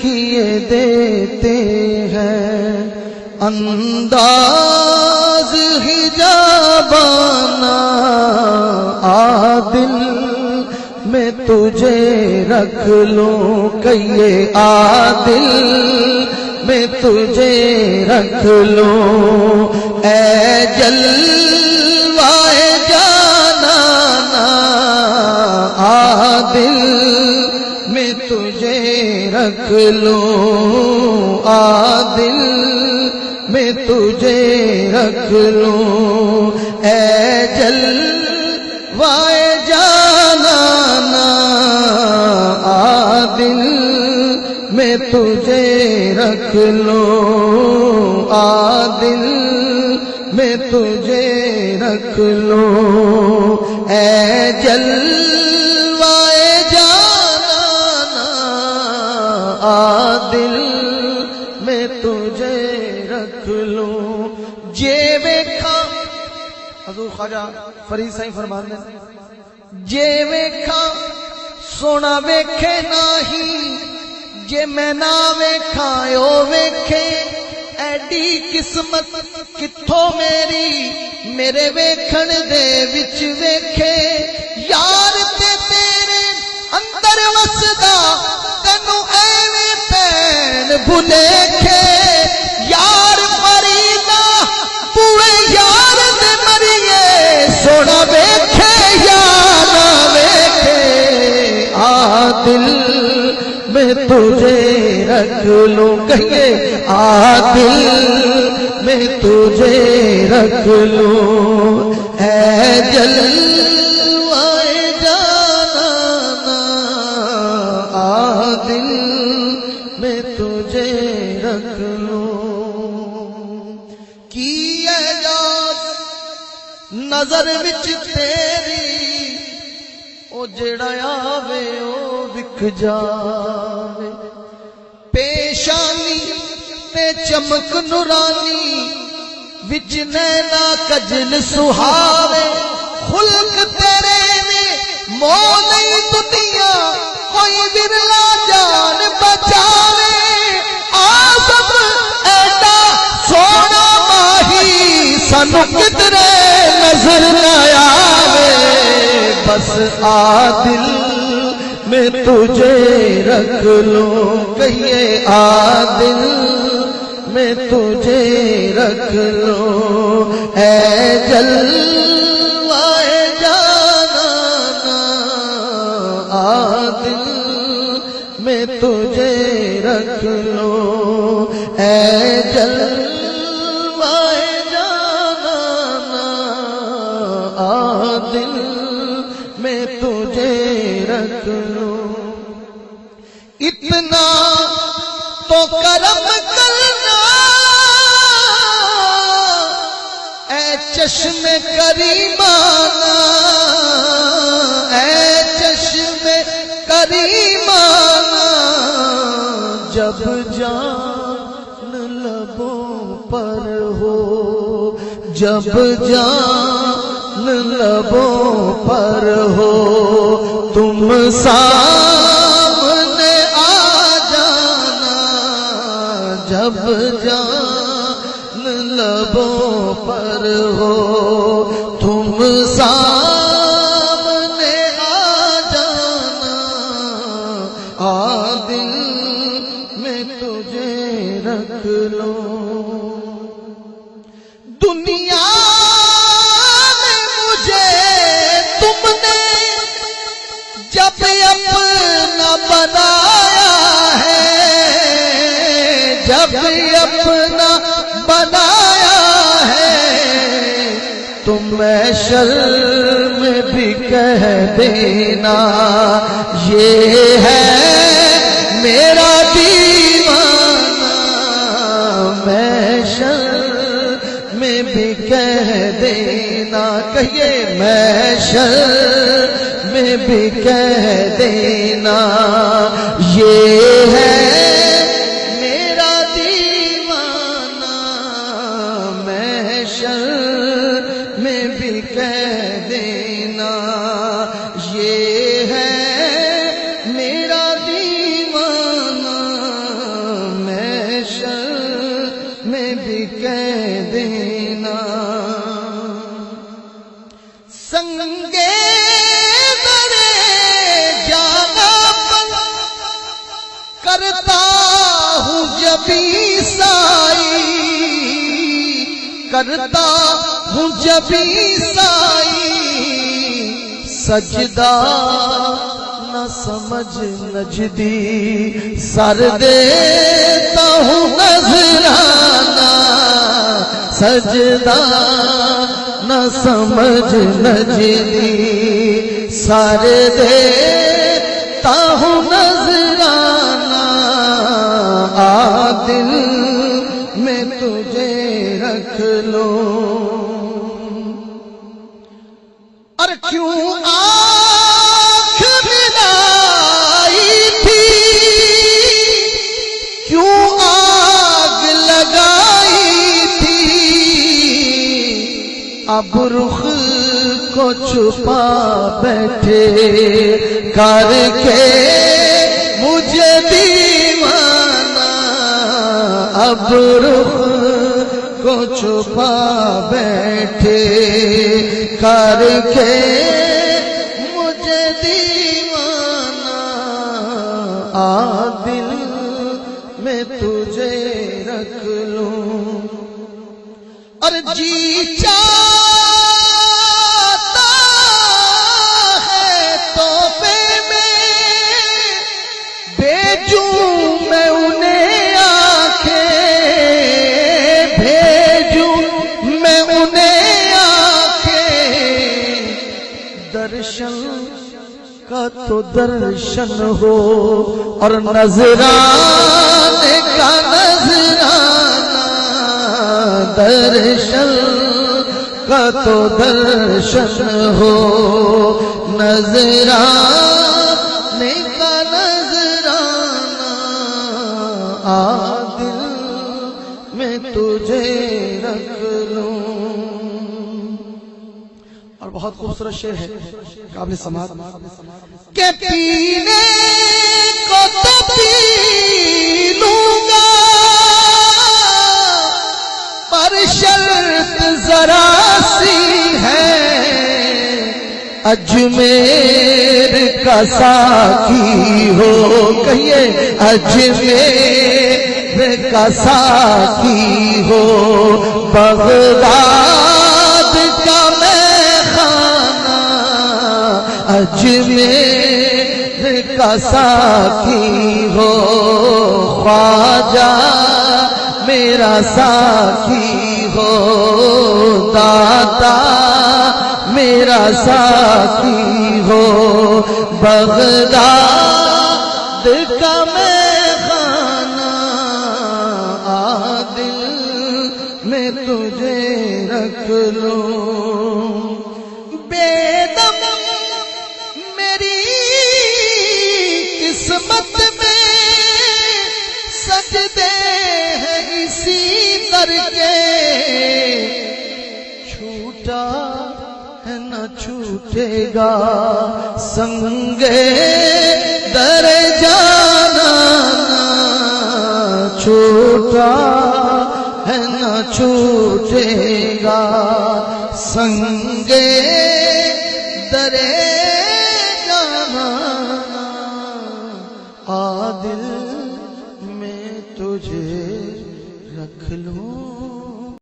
کیے دیتے ہیں، انداز حجابانہ عادل میں تجھے رکھ لوں، کہیے عادل میں تجھے رکھ لوں، اے جلوائے جانانا عادل میں تجھے رکھ لوں، عادل میں تجھے رکھ لوں، اے جلوائے جانانا عادل میں تجھے رکھ لوں، عادل میں تجھے رکھ لوں، اے جلوائے جانانا عادل میں تجھے رکھ لوں، جے ویکھا حضور خواجہ فرید سائیں فرماندے جے ویکھا سونا ویکھے ناہی، جے میں نہ ویکھاں او ویکھے، ایڈی قسمت کتھوں میری میرے ویکھن دے وچ ویکھے، یار تے تیرے اندر وسدا تینوں ایویں پین بھلیکھے، یار مریدا بوئے یار دے مریے، سونا ویکھے یا نہ ویکھے، عادل میں تجھے رکھ لوں، کہیے عادل میں تجھے رکھ لوں، اے جلوائے جانانا عادل میں تجھے رکھ لوں، کی اعجاز نظر وچ تیری، او جڑا آوے او وکھ جاوے، پیشانی تے چمک نورانی، وچ نینا کجل سہاوے، خلق تیرے نے مو نہیں دنیا کوئی ورلا جان بچاوے، آزم ایڈا سونا ماہی سانو کدرے نظر نہ آوے، بس عادل میں تجھے رکھ لوں، کہیے عادل میں تجھے رکھ لوں، اے جلوائے جانانا عادل میں تجھے رکھ لوں، اے جلوائے جانانا عادل میں تجھے رکھ لوں، اتنا تو کرم کرنا اے چشم کریمانہ، اے چشم کریمانہ، جب جان لبوں پر ہو، جب جان لبوں پر ہو، تم سامنے آ جانا، جب جان لبوں پر ہو، تم سامنے آ جانا، عادل میں تجھے رکھ لوں، دنیا جب اپنا بنایا ہے، جب اپنا بنایا ہے، تم محشر میں بھی کہہ دینا یہ ہے میرا دیوانہ، محشر میں بھی کہہ دینا، کہیے محشر میں بھی کہہ دینا یہ ہے میرا دیوانہ، محشر میں بھی کہہ دینا یہ ہے میرا دیوانہ، جب عیسائی کرتا ہوں جب عیسائی سجدہ نہ سمجھ نجدی سر دیتا ہوں نذرانہ سجدہ نہ سمجھ نجدی سر دیتا ہوں نذرانہ دل میں تجھے رکھ لوں اور کیوں آنکھ ملائی تھی کیوں آگ لگائی تھی اب رخ کو چھپا بیٹھے کر کے مجھے دیوانہ اب رخ کو چھپا بیٹھے کر کے مجھے دیوانہ دل میں تجھے رکھ لوں اور جی چاہتا ہے تحفے میں بھیجوں میں انہیں آنکھیں بھیجوں میں انہیں آنکھیں درشن کا تو درشن ہو اور نذرانے کا نذرانہ درشن کا تو درشن ہو نذرانے کا نذرانہ دل میں تجھے رکھ لوں اور بہت خوبصورت شعر ہے قابل سماعت کہ پینے کو تو پی لوں گا پر شرط ذرا سی ہے اجمیر کا ساقی ہو کہیے اجمیر کا ساقی ہو بغداد کا اجمیر کا ساقی ہو خواجہ میرا ساقی ہو داتا میرا ساقی ہو بغداد کا میخانہ دل میں تجھے رکھ لوں بیدم قسمت میں سجدے ہیں اسی در کے چھوٹا ہے نہ چھوٹے گا سنگے در جانا چھوٹا ہے نہ چھوٹے گا سنگے در دل میں تجھے رکھ لوں